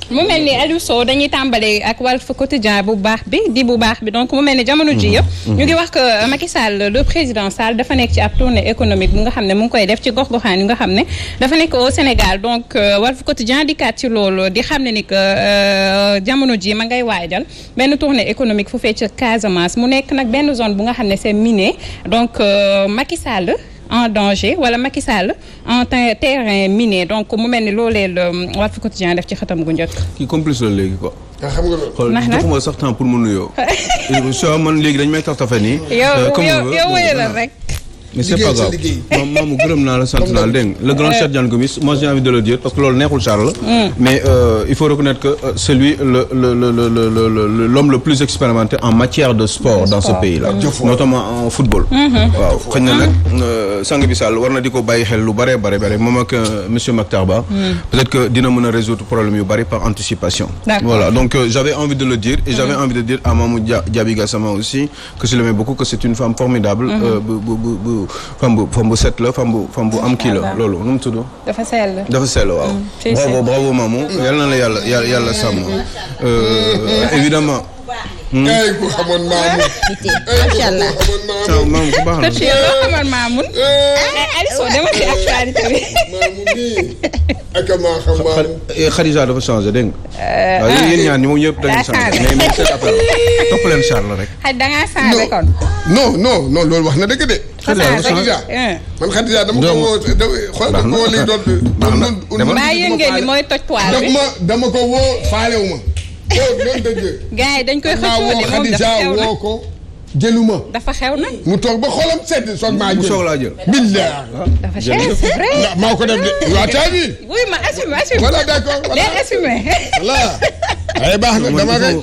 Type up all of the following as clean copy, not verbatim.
mu mel ni Aliou Sow dañuy tàmbale ak Walf Quotidien bu baax bi donc mu mel ni jamono ji yëpp ñu ngi wax que Macky Sall le président Sall dafa nekk ci ab tournée économique bu nga xam ne mu ngi koy def ci gox-goxaan yi nga xam ne dafa nekk au Sénégal donc Walf Quotidien di kat ci loolu di xam ne ni que jamono ji ma ngay waajal benn tournée économique fu fee ci Casamance mu nekk nag benn zone bu nga xam ne c'est miné donc Macky Sall en danger wala Macky Sall en terrain miné donc mu mel ni loolee la Walf Quotidien def ci xëtam gu njëkk. kii complice la léegi quoi. xam nga loolu. xool joxuma sax temps pour mu nuyoo. soo man léegi dañu may tax tafe nii. yow wéyalal rek. mais c'est pas grave maamu gërëm naa la sant naa la dégg nga le grand Cheikh Diagne Gomis moi j'ai envie de le dire parce que loolu neexul Charles. mais il faut reconnaître que c'est lui l'homme le plus expérimenté en matière de sport dans ce pays là. notamment en football. waaw xëy na nag sang bi Sall war na di ko bàyyi xel lu bare moom ak monsieur Mactar Ba. peut-être que dina mën a résoudre problème yu bari par anticipation. voilà donc j'avais envie de le dire et j'avais envie de dire à Mamou Diaby Gassama aussi que je l'aimais beaucoup que c'est une femme formidable. femme bu set la femme bu am kii la loolu nu mu tudd. dafa sell waaw. bravo Mamou. yal na la yàlla sàmm. évidemment. ay ku xamoon Mamou. macha allah. Mamou ku baax la. kër yow loo xamoon Mamou. Aliou dama ci actualité bi. Mamou bii. ak maa xam Mamou. Khadija dafa changé dégg nga. waaw yéen ñaar ñi moom ñëpp da ngeen changé mais seen affaire topp leen Charles rek. da ngaa changé kon. non loolu wax na dëgg de. Khadija man Khadija dama ko woo xool ko woo lii doon. maa yëngee ni mooy toj poil bi dama ko woo faalewu ma. loolu dëgg. gars yi dañ koy xëccoo de moom dafa xew woo ko jëluma. dafa xew nag. mu toog ba xolam sedd soog maa jël. mu soog laa jël. billah. dafa cher c'est vrai. maa ko def de waa caabi. oui ma assume. voilà d'accord voilà leen assumé. voilà. ay baax na dama rek.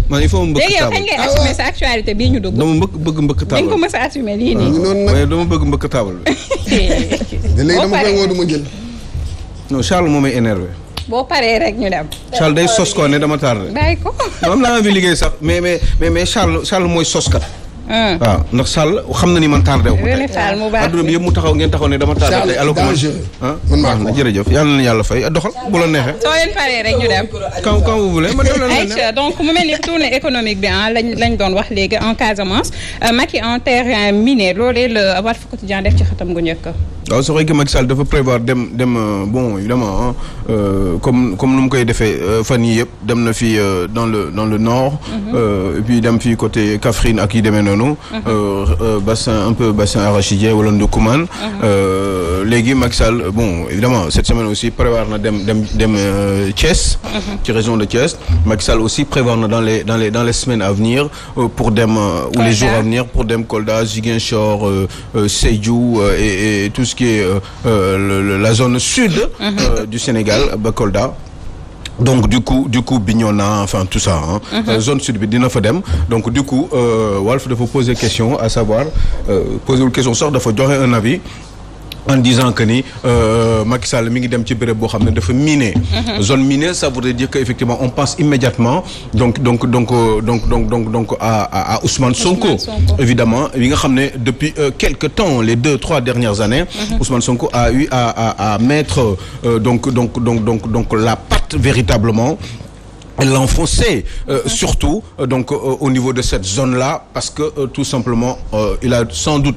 man il faut mu mbëkk léegi yow kañ ngay assumé sa actualité bii ñu dugg. dama bëgg mbëkk taabal. dañ ko mës a assumé lii nii. mais dama bëgg mbëkk taabal bi. léegi dama koy woo du ma jël. non Charles moo may énervé. boo paree rek ñu dem. Charles day sos ko ne dama tardé. bàyyi ko. am naa envie liggéey sax mais Charles mooy soskat. waaw ndax Charles xam na ni man tardé wu. adduna bi yëpp mu taxaw ngeen taxaw ne dama tardé tey alors que man baax na jërëjëf yal na yàlla fay doxal bu la neexee. soo leen paree rek ñu dem. quand vous voulez ma dem Aïcha donc mu mel ni tournée économique bi lañ doon wax léegi en Casamance Macky en terrain miné loolee la Walf Quotidien def ci xatam gu njëkk. waaw c'est vrai que Macky Sall dafa prévoir dem bon évidemment comme nu mu koy defee fan yii yëpp dem na fii dans le nord. et puis dem fii côté Kaffrine ak yi demee noonu. bassin arachidien wala Ndoukoumane. léegi Macky Sall bon évidemment cette semaine aussi prévoir na dem Thiès. ci région de Thiès. Macky Sall aussi prévoir na dans les semaines à venir pour dem ou les jours à venir pour dem Kolda Ziguinchor Sédhiou et tout ce qui est la zone sud du Sénégal ba Kolda. donc du coup Bignona enfin tout ça zone sud bi dina fa dem donc du coup Walf dafa poser question à savoir poser question sax dafa joxe un avis en disant que ni Macky Sall mi ngi dem ci béréb boo xam ne dafa miné. zone minée ça voudrait dire que effectivement on pense immédiatement donc à Ousmane Sonko. évidemment yi nga xam ne depuis quelque temps les 2-3 dernières années. Ousmane Sonko a eu à mettre donc la patte véritablement. l'enfoncer surtout donc au niveau de cette zone-là parce que tout simplement il a sans doute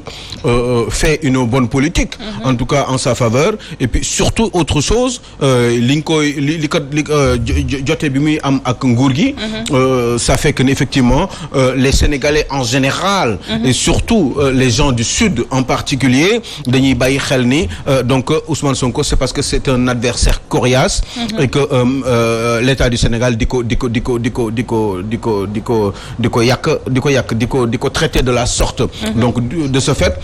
fait une bonne politique en tout cas en sa faveur et puis surtout autre chose li ko jote bi muy am ak nguur gi ça fait que effectivement les Sénégalais en général et surtout les gens du Sud en particulier dañuy bàyyi xel ni donc Ousmane Sonko c'est parce que c'est un adversaire coriace et que l'État du Sénégal di ko traiter de la sorte donc de ce fait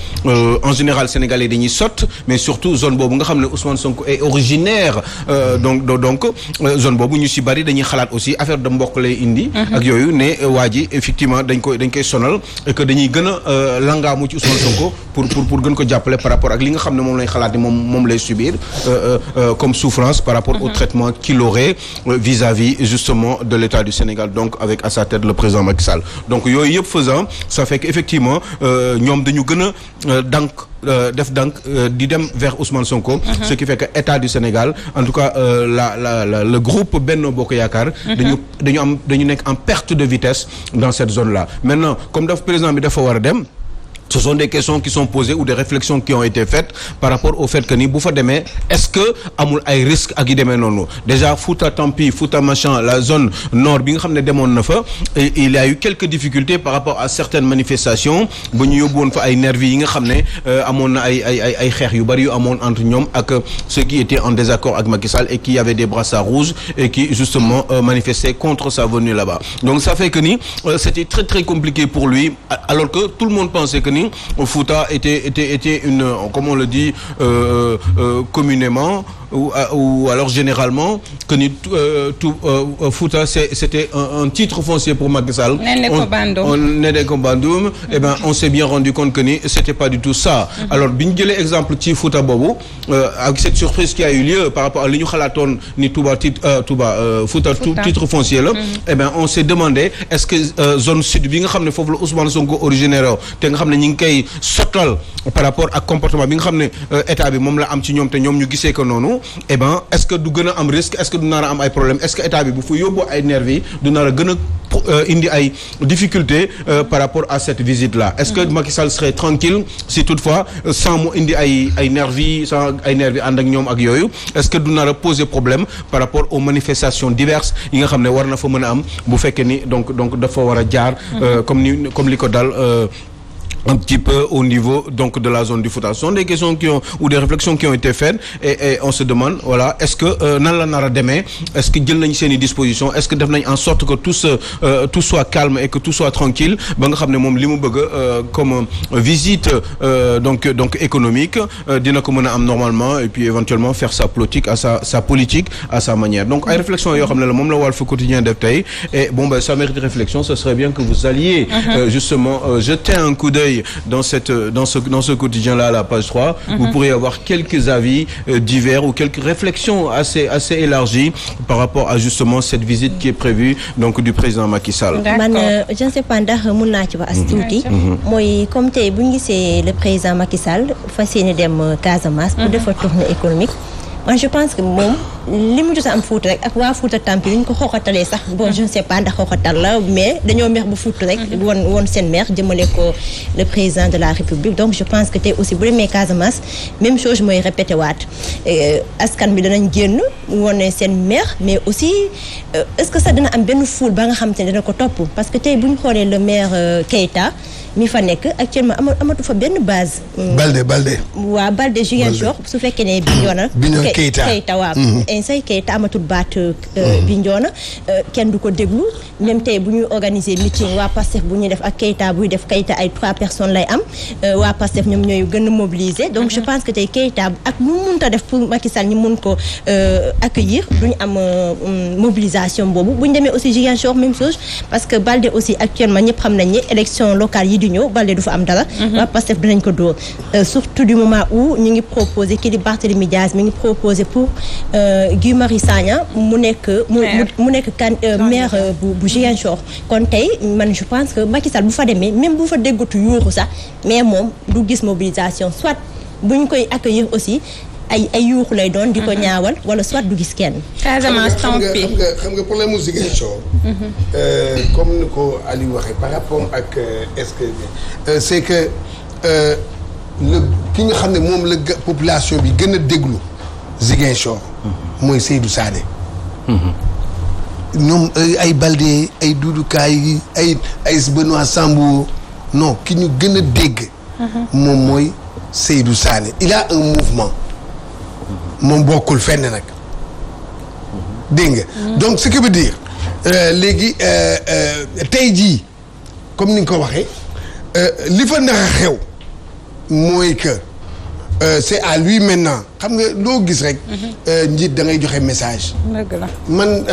en général sénégalais dañuy sot mais surtout zone boobu nga xam ne Ousmane Sonko est originaire donc zone boobu ñu si bari dañuy xalaat aussi affaire de mbokk lay indi ak yooyu ne waa ji effectivement dañ koy sonal et que dañuy gën a langaamu ci Ousmane Sonko pour gën ko jàppale par rapport ak li nga xam ne moom lay xalaat ni moom lay subir comme souffrance par rapport au traitement qu'il aurait vis-à-vis justement de l'État du Sénégal donc avec à sa tête le président Macky Sall donc yooyu yëpp faisant ça fait que effectivement ñoom dañu gën a dànk def donc di dem vers Ousmane Sonko. Ce qui fait que État du Sénégal en tout cas le groupe Benno Bokk Yaakaar. dañu nekk en perte de vitesse dans cette zone-là maintenant comme président bi dafa war a dem. Ce sont des questions qui sont posées ou des réflexions qui ont été faites par rapport au fait que ni bu fa demee est-ce que amul ay risques ak yi demee noonu déjà Fouta Tampi Fouta machin la zone nord bi nga xam ne demoon na fa il y a eu quelques difficultés par rapport à certaines manifestations ba ñu yóbbu woon fa ay nervis yi nga xam ne amoon na ay xeex yu bari yu amoon entre ñoom ak ceux qui étaient en désaccord avec Macky Sall et qui avaient des brassards rouges et qui justement manifestaient contre sa venue là-bas donc ça fait que ni c'était très très compliqué pour lui alors que tout le monde pensait que ni Fouta était une comme on le dit communément ou alors généralement que ni Fouta c'était un titre foncier pour Macky Sall. Nédé ko Bandoum et ben on s'est bien rendu compte que ni c'était pas du tout ça. Alors bi ñu jëlee exemple ci Fouta boobu avec cette surprise qui a eu lieu par rapport à li ñu xalaatoon ni Fouta titre foncier la. et ben on s'est demandé est-ce que zone sud bi nga xam ne foofu la Ousmane Sonko originaire te nga xam ne ñi ngi koy sottal par rapport ak comportement bi nga xam ne état bi moom la am ci ñoom te ñoom ñu gisee ko noonu. eh ben est-ce que du gën a am risque est-ce que du nar a am ay problème est-ce que état bi bu fa yóbbu ay nervis du nar a gën a indi ay difficultés par rapport à cette visite-là est-ce que Macky Sall serait tranquille si toutefois sans mu indi ay nervis sans ay nervis ànd ak ñoom ak yooyu est-ce que du nar a poser problème par rapport aux manifestations diverses yi nga xam ne war na fa mën a am bu fekkee ni donc dafa war a jaar comme li ko dal un petit peu au niveau donc de la zone du Fouta. Ce sont des questions ou des réflexions qui ont été faites et on se demande voilà est-ce que nan la nar a demee est-ce que jël nañ seen i dispositions est-ce que def nañ en sorte que tout soit calme et que tout soit tranquille ba nga xam ne moom li mu bëgg comme visite donc économique dina ko mën a am normalement et puis éventuellement faire sa politique à sa manière donc ay réflexions yoo xam ne la moom la Walf Quotidien def tey et bon ben ça mérite réflexion ce serait bien que vous alliez justement jeter un coup d'œil dans ce quotidien-là à la page 3 vous pourrez avoir quelques avis divers ou quelques réflexions assez élargies par rapport à justement cette visite qui est prévue donc du président Macky Sall. man je ne sais pas ndax mun naa ci wax as tuuti mooy comme tey bu ñu gisee le président Macky Sall fas yéene dem Casamance pour defar tournée économique man je pense que moom li mu jot a am Fouta rek ak waa Fouta Tampi li ñu ko xooxatalee sax bon je ne sais pas ndax xooxatal la mais dañoo mer ba Fouta rek woon seen mer jëmale ko le président de la République donc je pense que tey aussi bu demee Casamance même chose mooy répété waat askan bi danañ génn wone seen mer mais aussi est-ce que ça dana am benn foule ba nga xam te ne dana ko topp parce que tey bu ñu xoolee le maire Keita mi fa nekk actuellement amatu fa benn base. Balde. waa Balde Ziguinchor su fekkee ne Bignona. Keita waaw. insay Keita amatul baat Bignona kenn du ko déglu même tey bu ñuy organiser meeting waa Pastef bu ñuy def ak Keita buy def Keita ay 3 personnes lay am waa Pastef ñoom ñooy gën a mobiliser donc je pense que tey Keita ak lu mu mënta def pour Macky Sall ñu mun ko accueillir duñu am mobilisation boobu bu ñu demee aussi Ziguinchor même chose parce que Balde aussi actuellement ñëpp xam nañ ne élection locale yi di ñëw Balde du fa am dara. waa Pastef dinañ ko dóor surtout du moment où ñu ngi proposé kii di Barthélémy Diaz mi ngi proposé pour Guy Marius Sagna mu nekk maire bu Ziguinchor kon tey man je pense que Macky Sall bu fa demee même bu fa déggatu yuuxu sax mais moom du gis mobilisation soit bu ñu koy accueillir aussi ay yuuxu lay doon di ko ñaawal wala soit du gis kenn. Casamance xam nga problème mu Ziguinchor comme ni ko Aliou waxee par rapport ak est-ce que c'est que ki nga xam ne moom la population bi gën a déglu Ziguinchor mooy Seydou Sané ñoom ay Baldé ay Doudou Kaye ay Benoît Sambou non ki ñu gën a dégg moom mooy Seydou Sané il a un mouvement moom bokkul fenn nag dégg nga donc ce qui veut dire léegi tey jii comme ni nga ko waxee li fa nar a xew mooy que c'est à lui maintenant xam nga loo gis rek njiit da ngay joxe message man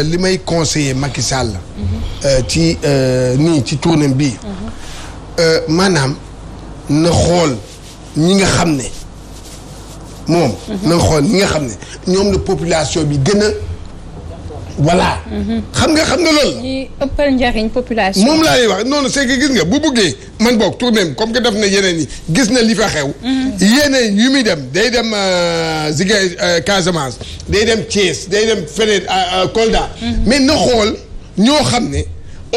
li may conseiller Macky Sall ci ci tournée bi maanaam na xool ñi nga xam ne moom na xool ñi nga xam ne ñoom la population bi gën a voilà. xam nga loolu. ñi ëppal njariñ population. moom laa lay wax noonu c'est que gis nga bu buggee man boog tourné comme que def na yeneen yi gis na li fa xew. yeneen yu muy dem day dem Ziguinchor Casamance day dem Thiès day dem feneen Kolda. mais na xool ñoo xam ne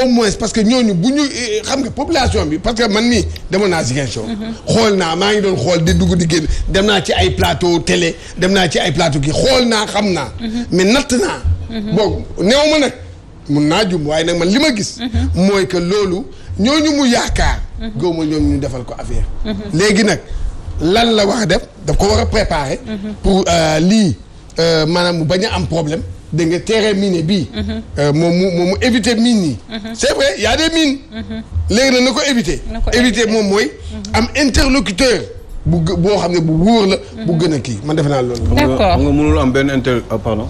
au moins parce que ñooñu bu ñu xam nga population bi parce que man mii demoon naa Ziguinchor. xool naa maa ngi doon xool di dugg di génn dem naa ci ay plateau télé dem naa ci ay plateau kii xool naa xam naa. mais natt naa. bon néew ma nag mun naa jum waaye nag man li ma gis. mooy que loolu ñooñu mu yaakaar. góob ma ñoom ñu defal ko affaire. léegi nag lan la war a def daf ko war a préparer. pour lii maanaam mu bañ a am problème. dégg nga terrain minier bii. moom mu éviter mines yi. c'est vrai y a des mines. léegi nag na ko éviter. éviter moom mooy. am interlocuteur. boo xam ne bu wóor la. bu gën a kii man defe naa loolu. d'accord xam nga mënul am benn pardon.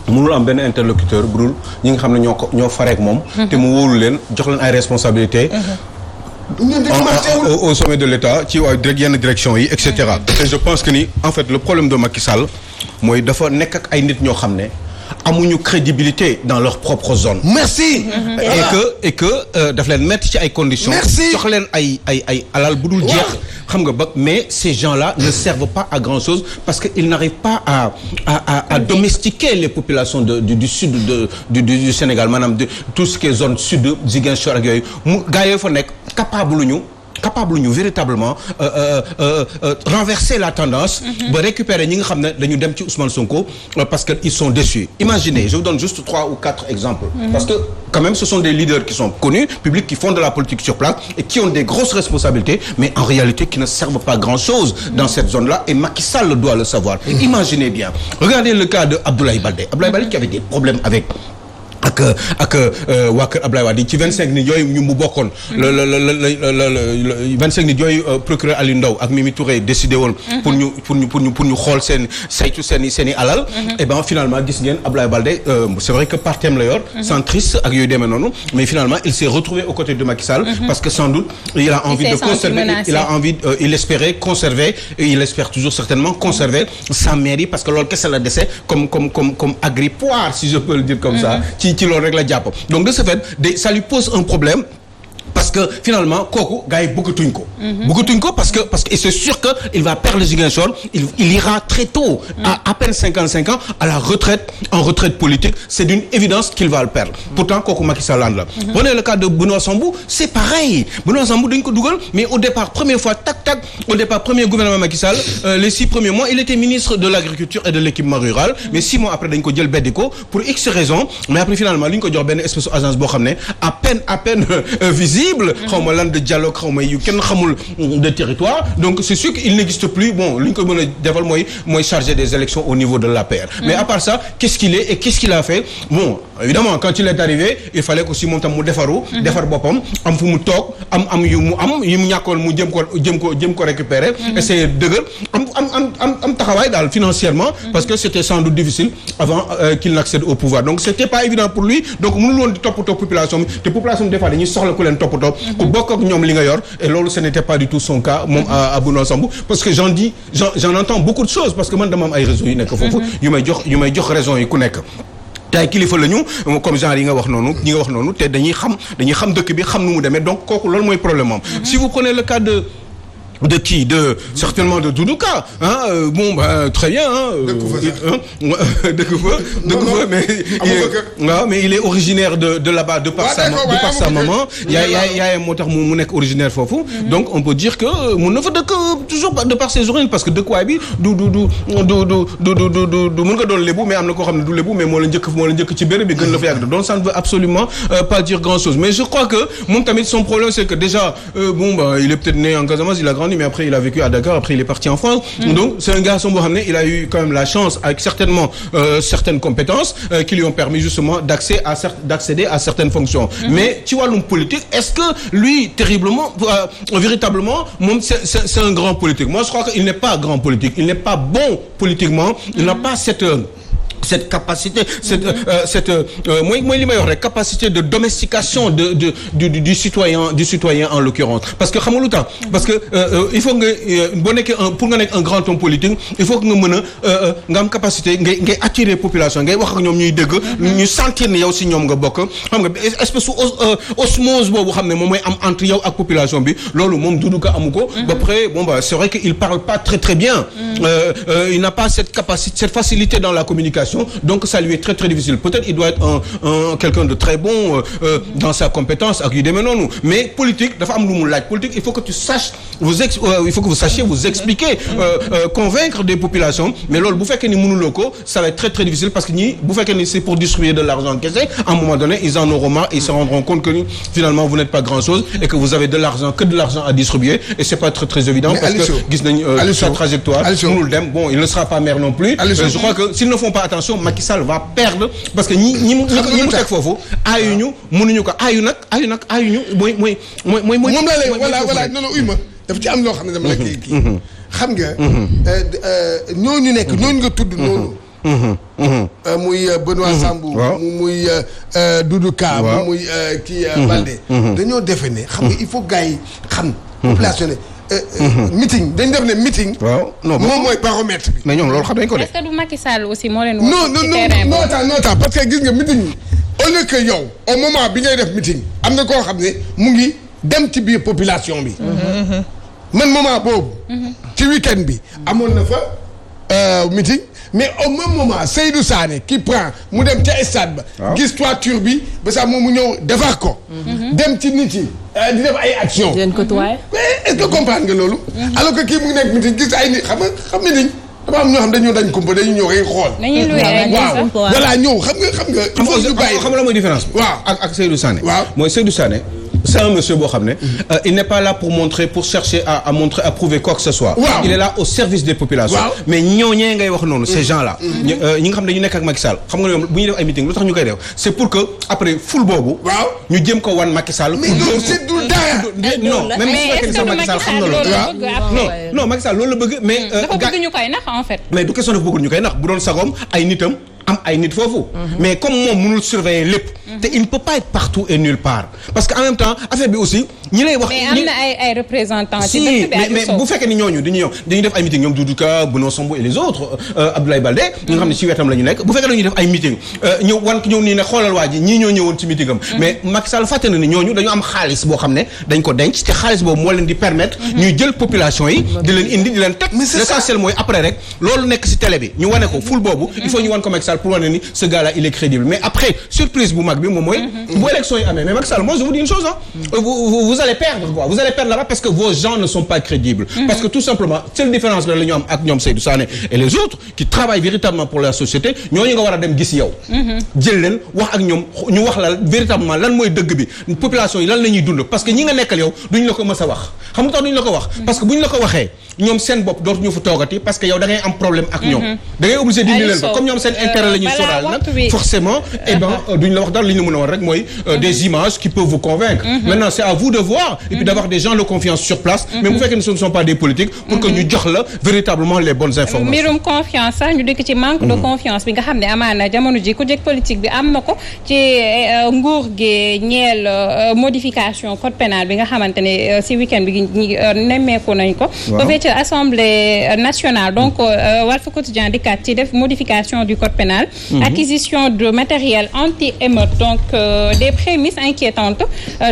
mënul am benn interlocuteur bu dul ñi nga xam ne ñoo fareek moom. te mu wóolu leen jox leen ay responsabilités. au sommet de l'État ci waa yenn direction yi et cetera. et je pense que ni en fait le problème de Macky Sall mooy dafa nekk ak ay nit ñoo xam ne amuñu crédibilité dans leur propre zone. merci. et que daf leen mettre ci ay conditions. merci jox leen ay alal bu dul jeex. xam nga ba mais ces gens-là ne servent pas à grand-chose parce que ils n'arrivent pas à domestiquer les populations du sud du Sénégal maanaam de tout ce qui est zone sud Ziguinchor ak yooyu mu gars yooyu fa nekk capable ñu véritablement renverser la tendance. ba récupérer ñi nga xam ne dañu dem ci Ousmane Sonko parce que ils sont déçus. Imaginez, je vous donne juste 3 ou 4 exemples. Parce que quand même ce sont des leaders qui sont connus, publics, qui font de la politique sur place et qui ont des grosses responsabilités, mais en réalité qui ne servent pas grand-chose dans cette zone-là et Macky Sall doit le savoir. Imaginez bien. Regardez le cas de Abdoulaye Baldé. Abdoulaye Baldé qui avait des problèmes avec waa kër Ablaye Wade ci 25 nit yooyu ñu mu bokkoon. le 25 nit yooyu procureur Aliou Ndao ak Mimi Touré décidé woon. pour ñu xool saytu seen i alal. et ben finalement gis ngeen Ablaye Baldé c'est vrai que partem la yor. centriste ak yooyu demee noonu mais finalement il s'est retrouvé aux côtés de Macky Sall. parce que sans doute il a envie de conserver il espérait conserver et il espère toujours certainement conserver sa mairie parce que loolu kese la dese comme agripoire si je peux le dire comme ça. ci loolu rek la jàpp donc de ce fait ça lui pose un problème parce que finalement kooku gars yi bëggatuñ ko. bëggatuñ ko parce que et c'est sûr que il va perdre le Ziguinchor il ira très tôt. à peine 55 ans à la retraite en retraite politique c'est d'une évidence qu'il va le perdre. pourtant kooku Macky Sall la. prenez le cas de Benoît Sambou c'est pareil Benoît Sambou dañ ko dugal mais au départ première fois premier gouvernement Macky Sall les 6 premiers mois il était ministre de l'agriculture et de l'équipement rural mais 6 mois après dañ ko jël beddi ko pour X raisons mais après finalement li ñu ko jox benn espèce d'agence boo xam ne à peine visible. xawma lan de dialogue xawma yu kenn xamul de territoire donc c'est sûr qu'il n'existe plus bon li ñu ko mën a defal mooy chargé des élections au niveau de l'APR. mais à part ça qu'est-ce qu'il est et qu'est-ce qu'il a fait bon évidemment quand il est arrivé il fallait aussi moom tam mu defaru defar boppam am fu mu toog am yu mu ñàkkoon mu jëm ko récupérer essayer dëgër am taxawaay daal financièrement parce que c'était sans doute difficile avant qu'il n'accède au pouvoir donc c'était pas évident pour lui donc mënul woon di toppatoo population bi te population bi des fois dañuy soxla ku leen toppatoo ku bokk ak ñoom li nga yor et loolu ce n'était pas du tout son cas moom à Benoît Sambou parce que j'en entends beaucoup de choses parce que man dama am ay réseaux yu nekk foofu yu may jox raison yi ku nekk te ay kilifa la ñu comme genre yi nga wax noonu te dañuy xam dëkk bi xam nu mu demee donc kooku loolu mooy problème moom si vous prenez le cas de certainement de Doudou Ka bon très bien dëkk fa mais il est originaire de là-bas de par sa maman yaayam moo tax mu nekk originaire foofu donc on peut dire que mun na fa dëkk toujours de par ses origines parce que dëkkuwaay bi du mun nga doon lébu mais am na koo xam ne du lébu mais moo la njëkk ci béréb bi gën la fa yàgg donc ça ne veut absolument pas dire grand-chose mais je crois que moom tamit son problème c'est que déjà il est peut-être né en Casamance il a grandi mais après il a vécu à Dakar après il est parti en France donc c'est un garçon boo xam ne il a eu quand même la chance avec certainement certaines compétences qui lui ont permis justement d'accéder à certaines fonctions mais ci wàllum politique est-ce que lui véritablement moom c'est un grand politique moi je crois qu'il n'est pas grand politique il n'est pas bon politiquement il n'a pas cette cette capacité mooy li may wax rek capacité de domestication du citoyen en l'occurrence parce que xam nga lu tax parce que il faut nga boo nekkee pour nga nekk un grand homme politique il faut que nga mën a nga am capacité ngay attirer population ngay wax ak ñoom ñuy dëgg ñu sentir ne yow si ñoom nga bokk xam nga espèce osmose boobu xam ne moom mooy am entre yow ak population bi loolu moom Doudou Ka amu ko ba après bon bah c'est vrai que il parle pas très bien il n'a pas cette capacité cette facilité dans la communication donc ça lui est très difficile peut-être il doit être quelqu'un de très bon dans sa compétence ak yu demee noonu mais politique dafa am lu mu laaj politique il faut que tu saches il faut que vous sachiez vous expliquer convaincre des populations mais loolu bu fekkee ni mënuloo ko ça va être très difficile parce que ñii bu fekkee ni c'est pour distribuer de l'argent kese à un moment donné ils en auront marre et ils se rendront compte que finalement vous n'êtes pas grand-chose et que vous avez de l'argent à distribuer et c'est pas très évident parce que gis nañ sa trajectoire mënul dem bon il ne sera pas maire non plus je crois que s'ils ne font pas attention Macky Sall va perdre parce que ñi mu teg foofu aayuñu mënuñu ko aayuñu mooy moom laa lay voilà non uy ma dafa ci am loo xam ne dama la kii xam nga ñooñu nga tudd noonu muy Benoît Sambou muy Doudou Ka muy kii Baldé dañoo defe ne xam nga il faut gars yi xam population ne meeting dañ def ne meeting. waaw non moom mooy baromètre bi. mais ñoom loolu xam nañ ko de. est-ce que du Macky Sall aussi moo leen. non parce que gis nga meeting yi au lieu que yow au moment bi ngay def meeting am na koo xam ne mu ngi dem ci biir population bi. man moment boobu. ci week-end bi amoon na fa meeting. mais au même moment Seydou Sané qui prend mu dem ca stade ba. gis toiture bi ba sax moom mu ñëw defar ko. dem ci nit yi di def ay action leen ko tuwaay. mais est-ce que comprendre nga loolu. alors que kii mu ngi nekk meeting gis ay nit xam ni dafa am ñoo xam dañoo dañ kumpa dañu ñëw rek xool. dañuy loué ay waaw voilà ñëw xam nga. il faut ñu bàyyi xam nga la mooy différence bi. waaw ak Seydou Sané. waaw mooy Seydou Sané. c'est un monsieur boo xam ne il n'est pas là pour chercher à montrer à prouver quoi que ce soit. waaw il est là au service des populations. waaw mais ñooñee ngay wax noonu ces gens là. ñi nga xam ne dañu nekk ak Macky Sall xam nga ñoom bu ñuy def ay meeting lu tax ñu koy def c'est pour que après ful boobu. waaw ñu jéem ko wan Macky Sall. mais loolu c'est du dara. non même bu fekkee ni sax Macky Sall xam na loolu. non Macky Sall loolu la bëgg mais. dafa bëgg ñu koy nax en fait. mais du question dafa bëggul ñu koy nax bu doon sagoom ay nitam. am ay nit foofu mais comme moom mënul surveiller lépp te il ne peut pas être partout et nulle part parce que en même temps affaire bi aussi ñi lay wax mais am na ay représentants ci dëkk bi mais bu fekkee ni ñooñu dañuy def ay meeting ñoom Doudou Ka Benoît Sambou et les autres Abdoulaye Baldé ñi nga xam ne ci wetam la ñu nekk bu fekkee dañuy def ay meeting ñëw nii ne xoolal waa ji ñii ñoo ñëwoon ci meeting am mais Macky Sall fàtte na ni ñooñu dañu am xaalis boo xam ne dañ ko denc te xaalis boobu moo leen di permettre ñuy jël population yi di leen indi di leen teg l'essentiel mooy après rek loolu nekk ci télé bi ñu wane ko ful boobu il faut ñu wan ko Macky Sall pour wane ni ce gars-là il est crédible mais après surprise bu mag bi moom mooy bu élection yi amee mais Macky Sall moi je vous dis une chose vous allez perdre quoi vous allez perdre là-bas parce que vos gens ne sont pas crédibles parce que tout simplement seule différence la ñu am ak ñoom Seydou Sané et les autres qui travaillent véritablement pour la société ñooñu nga war a dem gis yow jël leen wax ak ñoom ñu wax la véritablement lan mooy dëgg bi population yi lan la ñuy dund parce que ñi nga nekkal yow duñ la ko mës a wax xam nga tax duñ la ko wax parce que buñ la ko waxee ñoom seen bopp dootuñu fa toogati parce que yow da ngay am problème ak ñoom da ngay obligé dindi leen ba comme ñoom seen intérêt la ñuy sóoraal nag forcément eh ben duñ la wax daal li ñu mën a wax rek mooy des images qui peuvent vous convaincre maintenant c'est à vous de voir et puis d'avoir des gens de confiance sur place mais bu fekkee ne ce ne sont pas des politiques pour que ñu jox la véritablement les bonnes informations mbirum confiance sax ñu dikk ci manque de confiance bi nga xam ne amaana jamono ji ku jëkk politique bi am na ko ci nguur gi ñeel modification code pénal bi nga xamante ne si week-end bi nemmeeku nañ ko foofee ci assemblée nationale donc Walf Quotidien dikkaat ci def modification du code pénal acquisition de matériel anti-émeute donc des prémices inquiétantes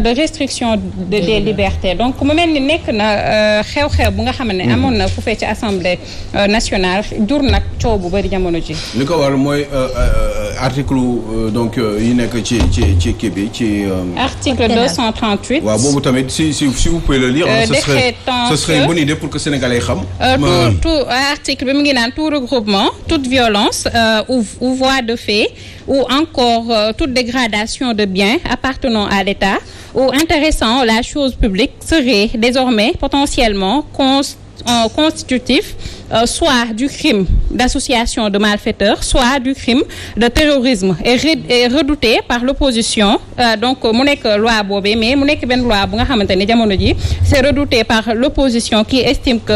de restriction des libertés donc mu mel ni nekk na xew-xew bu nga xam ne amoon na fu fee ci assemblée nationale jur nag coow bu bari jamono ji li ko war mooy article donc yi nekk ci kii bi ci article 238 waaw boobu tamit si vous pouvez le lire ce serait une bonne idée pour que sénégalais yi xam tout article bi mu ngi naan tout regroupement toute violence ou voie de fait ou encore toute dégradation de biens appartenant à l'État ou intéressant la chose publique serait désormais potentiellement constitutif soit du crime d'association de malfaiteurs soit du crime de terrorisme est redouté par l'opposition donc mu nekk loi boobee mais mu nekk benn loi bu nga xamante ni jamono ji c'est redouté par l'opposition qui estime que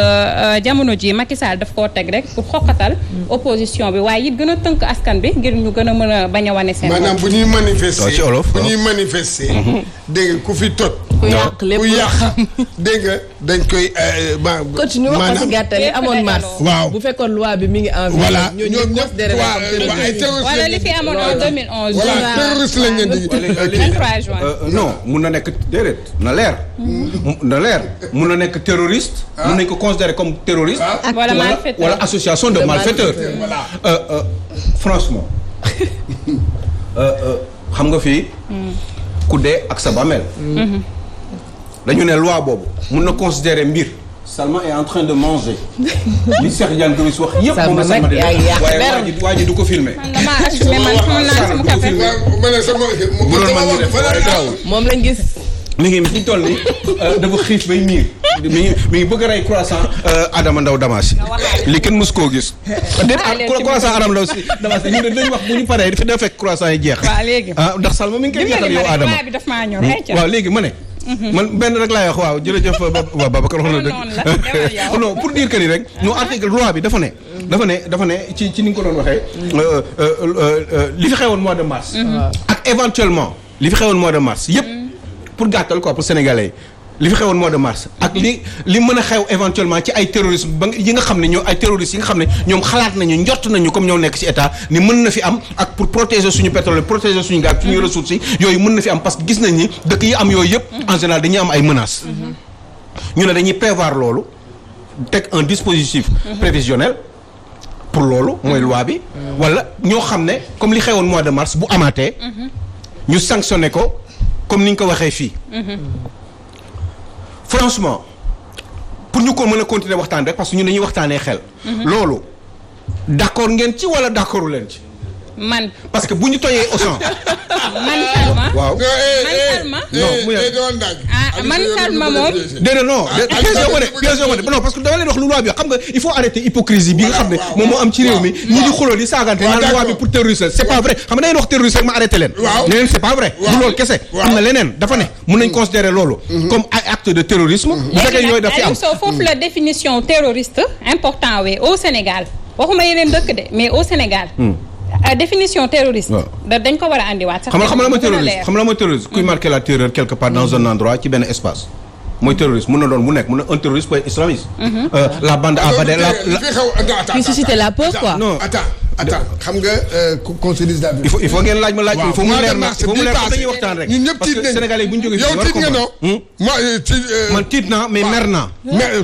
jamono ji Macky Sall daf koo teg rek pour xoqatal opposition bi waaye it gën a tënk askan bi ngir ñu gën a mën a bañ a wane seen maanaam bu ñuy manifester ci olof bu ñuy manifester dégg nga ku fi tot ku yàq lépp ku yàq dégg nga dañ koy coach ñu wax ko ci gàttal li amoon mars waaw bu fekkoon loi bi mi ngi en voilà ñoom ñëpp wala li fi amoon en 2011 voilà terroriste lañ leen di 23 juin non mun na nekk déedéet na leer mun na nekk terroriste mun nañ ko considérer comme terroriste wala malfaiteur wala association de malfaiteurs franchement xam nga fii ku dee ak sa bàmmeel dañu ne loi boobu mun na considérer mbir Salma est en train de manger li Cheikh Diagne Gomis wax yëpp moom la Salma di waaye waa ji du ko filmer damaa assumé man xam naa sama café moom lañ gis mi ngi toll ni dafa xiif bay miir mi ngi bëgg a rey croissant Adama Ndaw Damasi li kenn mës koo gis croissant Adama Ndaw Damasi ñu ne dañ wax bu ñu paree dafa da fekk croissant yi jeex ndax Salma mi ngi koy jeexal yow Adama waaw léegi ma ne man benn rek laay wax waaw jërëjëf Babacar wax na dëgg non pour dire que ni rek ñu article loi bi dafa ne ci ni nga ko doon waxee li fi xewoon mois de mars ak éventuellement li fi xewoon mois de mars yëpp pour gàttal quoi pour sénégalais li fi xewoon mois de mars ak li mën a xew éventuellement ci ay terrorisme ba yi nga xam ne ñoo ay terroristes yi nga xam ne ñoom xalaat nañu njort nañu comme ñoo nekk ci état ni mën na fi am ak pour protéger suñu pétrole protéger suñu gaz suñu ressources yi yooyu mën na fi am parce que gis nañ ni dëkk yi am yooyu yëpp en général dañuy am ay menaces ñu ne dañuy prévoir loolu teg un dispositif prévisionnel pour loolu mooy loi bi wala ñoo xam ne comme li xewoon mois de mars bu amaatee ñu sanctionné ko comme ni ñu ko waxee fii franchement pour ñu ko mën a continuer waxtaan rek parce que ñun dañuy waxtaanee xel loolu d'accord ngeen ci wala d'accordu leen ci man parce que bu ñu toyee au champ man Salma waaw man Salma moom déedéet non piège non parce que dama leen wax lu loi bi xam nga il faut arrêter hypocrisie bi nga xam ne moom moo am ci réew mi ñi di xuloo di saagante naan loi bi pour terroriste c'est pas vrai xam nga da ngeen wax terroriste rek ma arrêté leen ne leen c'est pas vrai du loolu kese am na leneen dafa ne mën nañ considérer loolu comme ay acte de terrorisme bu fekkee yooyu daf fi am foofu la définition terroriste important we au Sénégal waxuma yeneen dëkk de mais au Sénégal définition terroriste. dañ ko war a andiwaat. xam nga la mooy terroriste kuy marquer la terreur quelque part dans un endroit ci benn espace. mooy terroriste mun na doon mu nekk mun na un terroriste peut être islamiste. la bande à Badel qui suscite la peur quoi. non attends xam nga qu'on se dise la vérité. il faut ngeen laaj ma laaj il faut mu leer na il faut mu leer na dañuy waxtaan rek. ñun ñëpp parce tiit que nañu sénégalais bu ñu jógee yow tiit nga non. man tiit naa mais mer naa.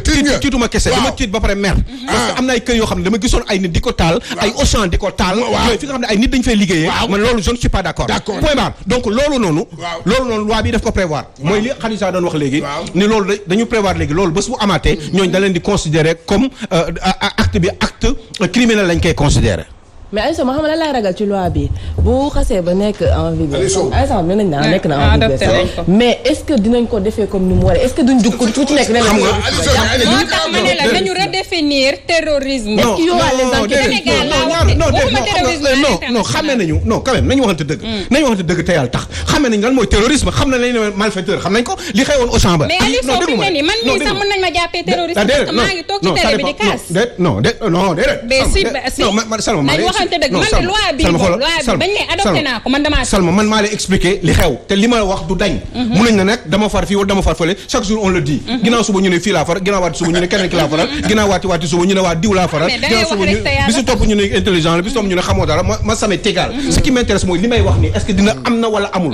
tiit nga tiituma kese dama tiit ba pare mer. parce que am na ay kër yoo xam ne dama gisoon ay nit di ko taal. ay Auchan di ko taal. yooyu fi nga xam ne ay nit dañu fay liggéeyee. man loolu je ne suis pas d'accord. point barre donc loolu noonu. loi bi daf ko prévoir. mooy li Khadija doon wax léegi. ni loolu dañu prévoir léegi loolu bés bu amaatee. ñooñu da leen di considérer comme acte bi acte criminel lañ koy considérer. mais Aïssa ma xam la laay ragal ci loi bi bu xasee ba nekk en vigueur. Aïssa nee nañ naa nekk na en vigueur mais est-ce que dinañ ko defee comme ni mu waree est-ce que duñ jug ku ci nekk. xam nga moo tax ma ne la dañu redéfinir terrorisme. non non xamee nañu non quand même nañu waxante dëgg. nañu waxante dëgg te yàlla tax xamee nañu lan mooy terrorisme xam nañ ne malfaiteur xam nañ ko li xewoon au champ ba. mais Aliou Sow fi mu ne nii man mii sax mën nañ ma jàppee terroriste parce que maa ngi toog ci télé bi di kaas. non déedéet. mais si nañ waxante dëgg man loi bi bañ ne adopté naa ko man damaa. Salma man maa lay expliquer li xew te li ma wax du dañ. mun nañ ne nag dama far fii wala dama far fële chaque jour on le dit. ginnaaw suba ñu ne fii laa faral ginnaaw waati suba ñu ne keneen ki laa faral ginnaaw waati suba ñu ne waa diw laa faral. ginnaaw suba ñu bisu topp ñu ne intelligent la bisu topp ñu ne xamoo dara ma ça m'est égal. ce qui m'intéresse mooy li may wax nii est-ce que dina am na wala amul.